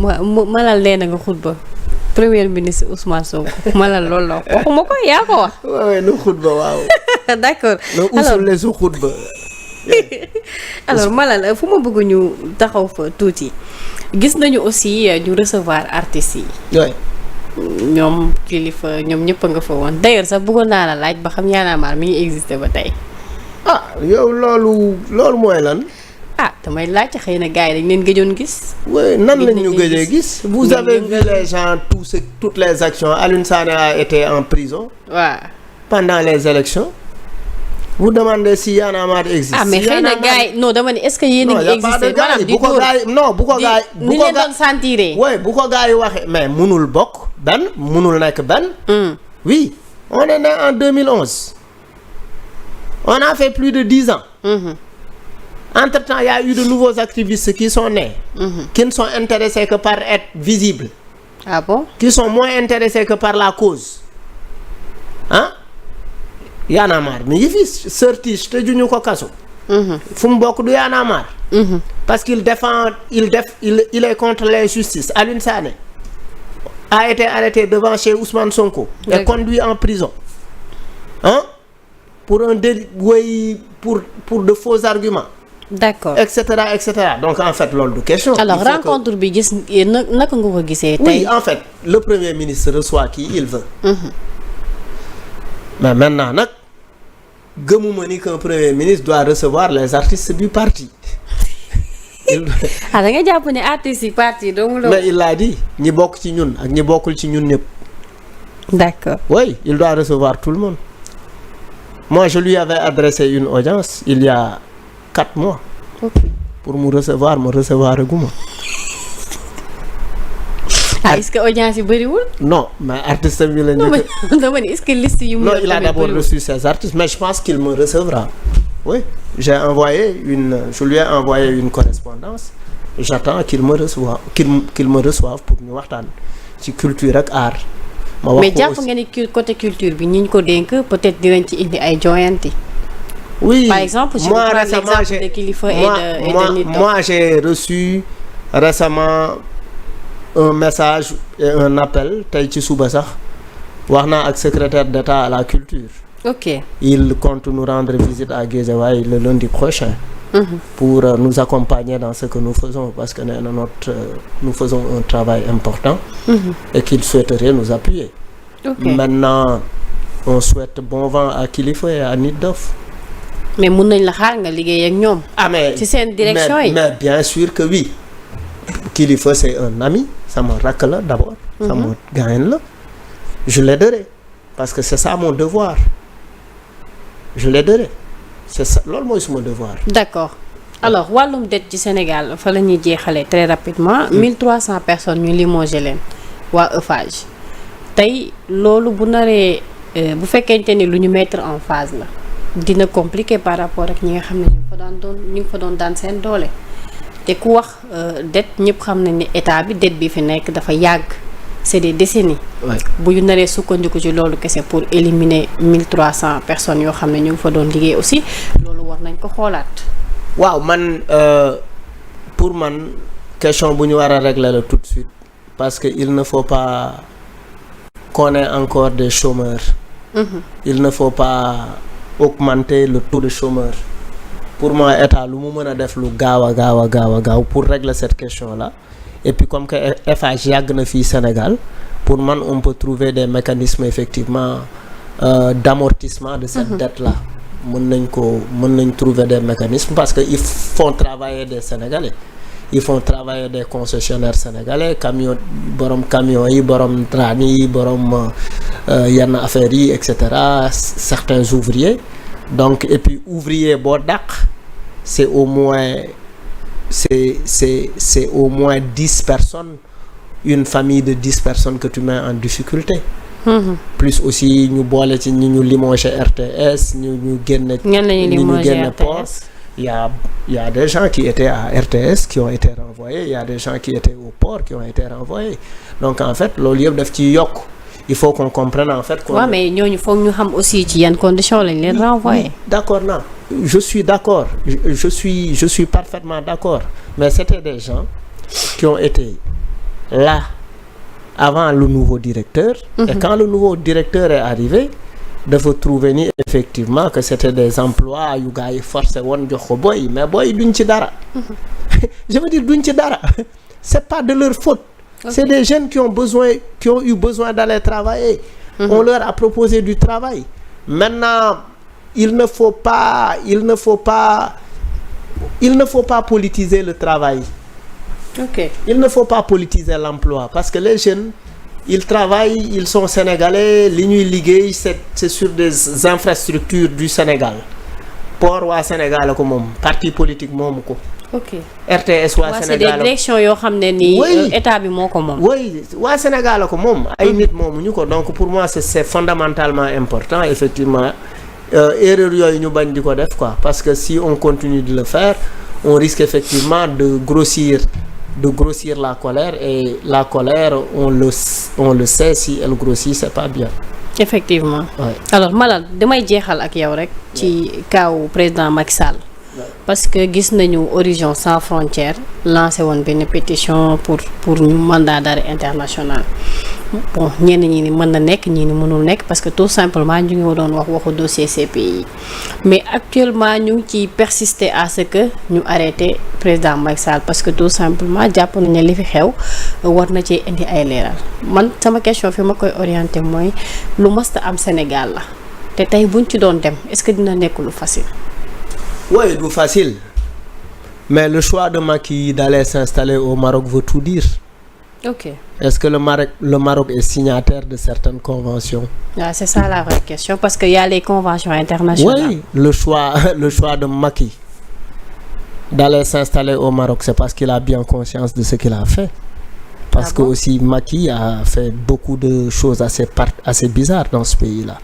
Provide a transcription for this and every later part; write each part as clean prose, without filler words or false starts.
Malal nee na nga xutba premier ministre Ousmane Sonko Malal loolu la waxuma ko yaa ko wax. waaw nu xutba waaw. d'accord alors nu usul xutba. alors Malal fu ma bëgg ñu taxaw fa tuuti gis nañu aussi ñu recevoir artistes yi. ñoom kilifa ñoom ñëpp a nga fa woon d'ailleurs sax bëggoon naa la laaj ba xam Y'en a marre mi ngi existé ba tey. yow loolu mooy lan. damay laaj xëy na gars yi dañ leen gëjoon gis. oui nan lañ ñu gëjee gis. vous avez vu les gens toutes les actions Alioune Sané a été en prison. waaw. pendant les élections. vous demandez si Y'en a marre existe. mais xëy na gars yi non dama ne est-ce que yéen a ngi existé maanaam di dóor bu ko gars yi ni leen doon sentiré. oui bu ko gars yi waxee mais munul bokk benn munul nekk benn. oui on est né en 2011. on a fait plus de 10 ans. Entre-temps, il y a eu de nouveaux activistes qui sont nés, qui ne sont intéressés que par être visibles. Ah bon? Qui sont moins intéressés que par la cause. Hein? Y'en a marre. Mais il fait sortir, te juñu ko kaso. Fu mu bokk du Y'en a marre. Parce qu'il défend, il est contre l'injustice. Alioune Sané a été arrêté devant chez Ousmane Sonko et conduit en prison. Hein? Pour un délit, oui, pour de faux arguments. D'accord. Etc. Donc en fait loolu du question. Alors rencontre bi gis naka nga ko gisee tey. Oui en fait le premier ministre reçoit qui il veut. Mais maintenant nag gëmuma ni qu'un premier ministre doit recevoir les artistes du parti. da nga jàpp ne artistes yi parti dong la. Mais il l'a dit ñi bokk ci ñun ak ñi bokkul ci ñun ñëpp. D'accord. Oui il doit recevoir tout le monde. Moi je lui avais adressé une audience il y a 4 mois. Okay. Pour me recevoir aguma. Est-ce que audience yi bëriwul? Non mais artiste bi la njëkk. dama ne est-ce que liste yu mu. Non il a d'abord reçu ses artistes mais je pense qu'il me recevra. Oui je lui ai envoyé une correspondance. J'attends qu'il me reçoive pour ñu waxtaan ci culture ak art. mais jàpp nga ni côté culture bi ñi ñu ko dénk peut-être dinañ ci indi ay joyanti. Oui, par exemple, je moi prends récemment, l'exemple de Kilifeu et de Nitdoff. Moi, j'ai reçu récemment un message et un appel tey ci suba sax wax naa ak secrétaire d'État à la culture. Ok. Il compte nous rendre visite à Guédiawaye le lundi prochain. Pour nous accompagner dans ce que nous faisons parce que nous faisons un travail important. Et qu'il souhaiterait nous appuyer. Okay. Maintenant, on souhaite bon vent à Kilifeu et à Nitdoff. Mais mun nañ la xaar nga liggéey ak ñoom. mais ci seen direction yi. mais bien sûr que oui. Kilifeu c'est un ami sama rakk la d'abord. sama gaañ la. je l'aiderai parce que c'est ça mon devoir. je l'aiderai c'est ça loolu mooy suma devoir. D'accord alors wàllum dette ci Sénégal fa la ñuy jeexalee très rapidement. 1300 personnes ñu limogé leen waa Eiffage tey loolu bu naree bu fekkente ni lu ñu mettre en phase la. dina compliqué par rapport ak ñi nga xam ne ñu ngi fa doon daan seen doole te ku wax dette ñëpp xam nañ ne état bi dette bi fi nekk dafa yàgg c'est des décennies. bu ñu naree sukkandiku ci loolu kese pour éliminer 1300 personnes yoo xam ne ñu ngi fa doon liggéey aussi loolu war nañ ko xoolaat. waaw man pour man question bu ñu war a régler la tout de suite parce que il ne faut pas qu'on ait encore des chômeurs. Il ne faut pas augmenter le taux de chômeurs. Pour moi état lu mu mën a def lu gaaw a pour régler cette question là et puis comme que Eiffage yàgg na fii Sénégal pour man on peut trouver des mécanismes effectivement d'amortissement de cette dette là mën nañ trouver des mécanismes parce que ils font travailler des Sénégalais ils font travailler des concessionnaires sénégalais borom camion yi borom train yi borom yenn affaires yi et cetera certains ouvriers donc et puis ouvrier boo dàq c'est au moins 10 personnes une famille de 10 personnes que tu mets en difficulté. Plus aussi ñu boole ci ñi ñu limogé RTS ñu génne port. Il y a des gens qui étaient à RTS qui ont été renvoyés, il y a des gens qui étaient au port qui ont été renvoyés. Donc en fait, loolu yëpp daf ci yokk. Il faut qu'on comprenne en fait. Ouais, mais ñooñu foog ñu xam aussi ci yan conditions lañ leen renvoyer. D'accord non. Je suis d'accord. Je suis parfaitement d'accord. Mais c'était des gens qui ont été là avant le nouveau directeur. Et quand le nouveau directeur est arrivé dafa trouver ni effectivement que c'était des emplois yu gars yi forcé woon jox ko boy mais boy duñ ci dara. Je veux dire duñ ci dara c'est pas de leur faute. C'est des jeunes qui ont eu besoin d'aller travailler. On leur a proposé du travail. Maintenant il ne faut pas politiser le travail. Ok. Il ne faut pas politiser l'emploi parce que les jeunes ils travaillent, ils sont sénégalais, li ñuy liggéey c'est sur des infrastructures du Sénégal. Port waa Sénégal ko moom parti politique moomu ko. ok RTS waa Sénégal c'est des directions yoo xam ne nii état bi moo ko moom. oui waa Sénégal ko moom. ay nit moomuñu ko donc pour moi c'est fondamentalement important effectivement erreur yooyu ñu bañ di ko def quoi parce que si on continue de le faire on risque effectivement de grossir la colère et la colère on le sait si elle grossit c'est pas bien. effectivement. Ouais. Alors Malal damay jeexal ak yow rek ci kaawu président Macky Sall. parce que gis nañu Horizon Sans Frontières lancé woon benn pétition pour ñu mandat d'arrêt international bon ñenn ñi ni mën na nekk ñii ni mënul nekk parce que tout simplement ñu ngi doon waxu dossier CPI mais actuellement ñu ngi ciy persister à ce que ñu arrêté président Macky Sall parce que tout simplement jàpp nañu ne li fi xew war na ci indi ay leeral man sama question fi ma koy orienté mooy lu mësta am Sénégal la te tey buñ ci doon dem est-ce que dina nekk lu facile. Oui, du facile. Mais le choix de Macky d'aller s'installer au Maroc veut tout dire. Ok. Est-ce que le Maroc est signataire de certaines conventions? Ah, c'est ça la vraie question parce qu'il y a les conventions internationales. Oui, le choix de Macky d'aller s'installer au Maroc, c'est parce qu'il a bien conscience de ce qu'il a fait. Parce que aussi Macky a fait beaucoup de choses assez bizarres dans ce pays-là.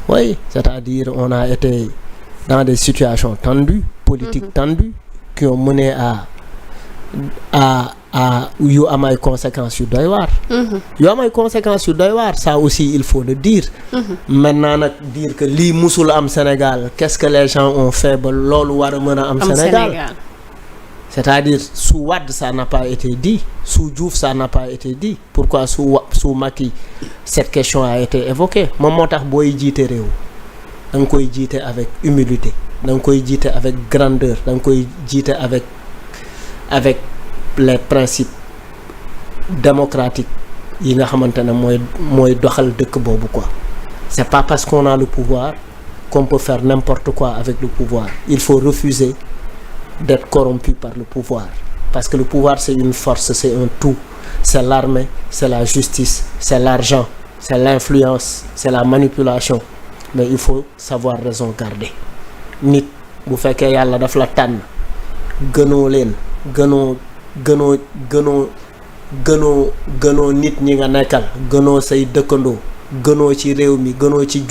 Oui, c'est-à-dire on a été dans des situations tendues, politiques tendues, qui ont mené à yu am ay conséquences yu doy waar. yu am ay conséquences yu doy waar ça aussi il faut le dire. Maintenant nag dire que lii musul am Sénégal qu'est-ce que les gens ont fait ba loolu war a mën a am Sénégal. C'est-à-dire sous Wade ça n'a pas été dit, sous Diouf ça n'a pas été dit. Pourquoi sous Macky cette question a été évoquée? Moom moo tax booy jiite réew da nga koy jiite avec humilité, da nga koy jiite avec grandeur, da nga koy jiite avec les principes démocratiques yi nga xamante ne mooy doxal dëkk boobu quoi. C'est pas parce qu'on a le pouvoir qu'on peut faire n'importe quoi avec le pouvoir. Il faut refuser d'être corrompu par le pouvoir parce que le pouvoir c'est une force, c'est un tout. C'est l'armée, c'est la justice, c'est l'argent, c'est l'influence, c'est la manipulation. Mais il faut savoir raison garder. Nit bu fekkee yàlla daf la tànn gënoo nit ñi nga nekkal gënoo say dëkkandoo gënoo ci réew mi gënoo ci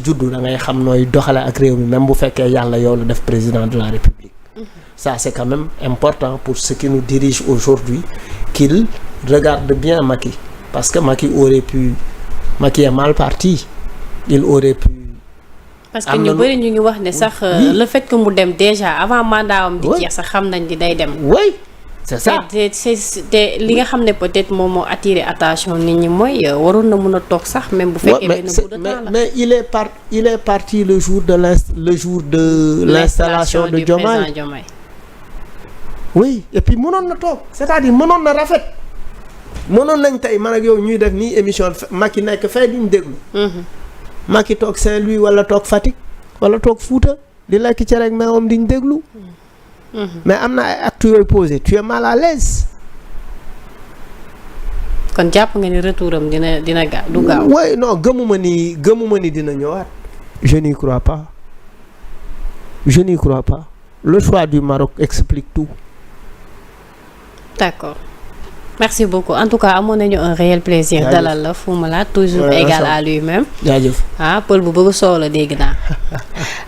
juddu da ngay xam nooy doxale ak réew mi même bu fekkee yàlla yow la def président de la République. Ça c'est quand même important pour ceux qui nous dirigent aujourd'hui qu'ils regardent bien Macky parce que Macky est mal parti. Il aurait pu. Parce que ñu bëri ñu ngi wax ne sax le fait que mu dem déjà avant mandat am di jeex sax xam nañ di day dem. Oui, c'est ça. te li nga xam ne peut-être moom moo attiré attention nit ñi mooy waroon na mën a toog sax même bu fekkee benn bout de temps la. Mais il est parti le jour de l'installation de Diomaye. Oui, et puis mënoon na toog c'est-à-dire mënoon na rafet. mënoon nañ tey man ak yow ñuy def nii émission Macky nekk fee diñ déglu. Macky toog Saint-Louis wala toog Fatick wala toog Fouta di lekk cere ak meewam diñ déglu. mais am na ay actes yooyu posé tu es mal à l'aise. kon jàpp nga ni retour am dina gaaw du gaaw. oui non gëmuma ni dina ñëwaat. je n'y crois pas le choix du Maroc explique tout. D'accord. Merci beaucoup. En tout cas, amoon nañu un réel plaisir dalal la Fou Malade toujours égal à lui-même. jaajëf pël bu bëgg soow la dégg naa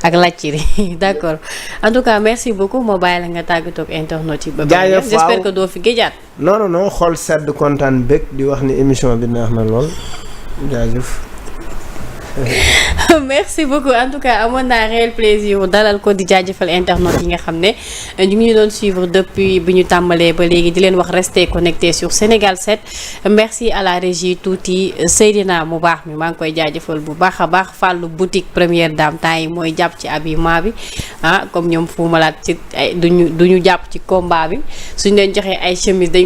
ak lacciri d'accord en tout cas merci beaucoup moo bàyyi la nga tàggatoo ak internautes yi. jaajëf j'espère que doo fi géejaat. non xool sedd kontaan bëgg di wax ni émission bi neex na lool jaajëf. merci beaucoup en tout cas amoon naa réel plaisir dalal ko di jaajëfal internautes yi nga xam ne ñu ngi ñu doon suivre depuis bi ñu tàmbalee ba léegi di leen wax rester connecté sur Sénégal 7 merci à la régie tuuti Seydina mu baax mi maa ngi koy jaajëfal bu baax a baax Fallou boutique première dame temps yi mooy jàpp ci habillement bi comme ñoom Fou Malade ci ay duñu jàpp ci combat bi suñ leen joxee ay chemise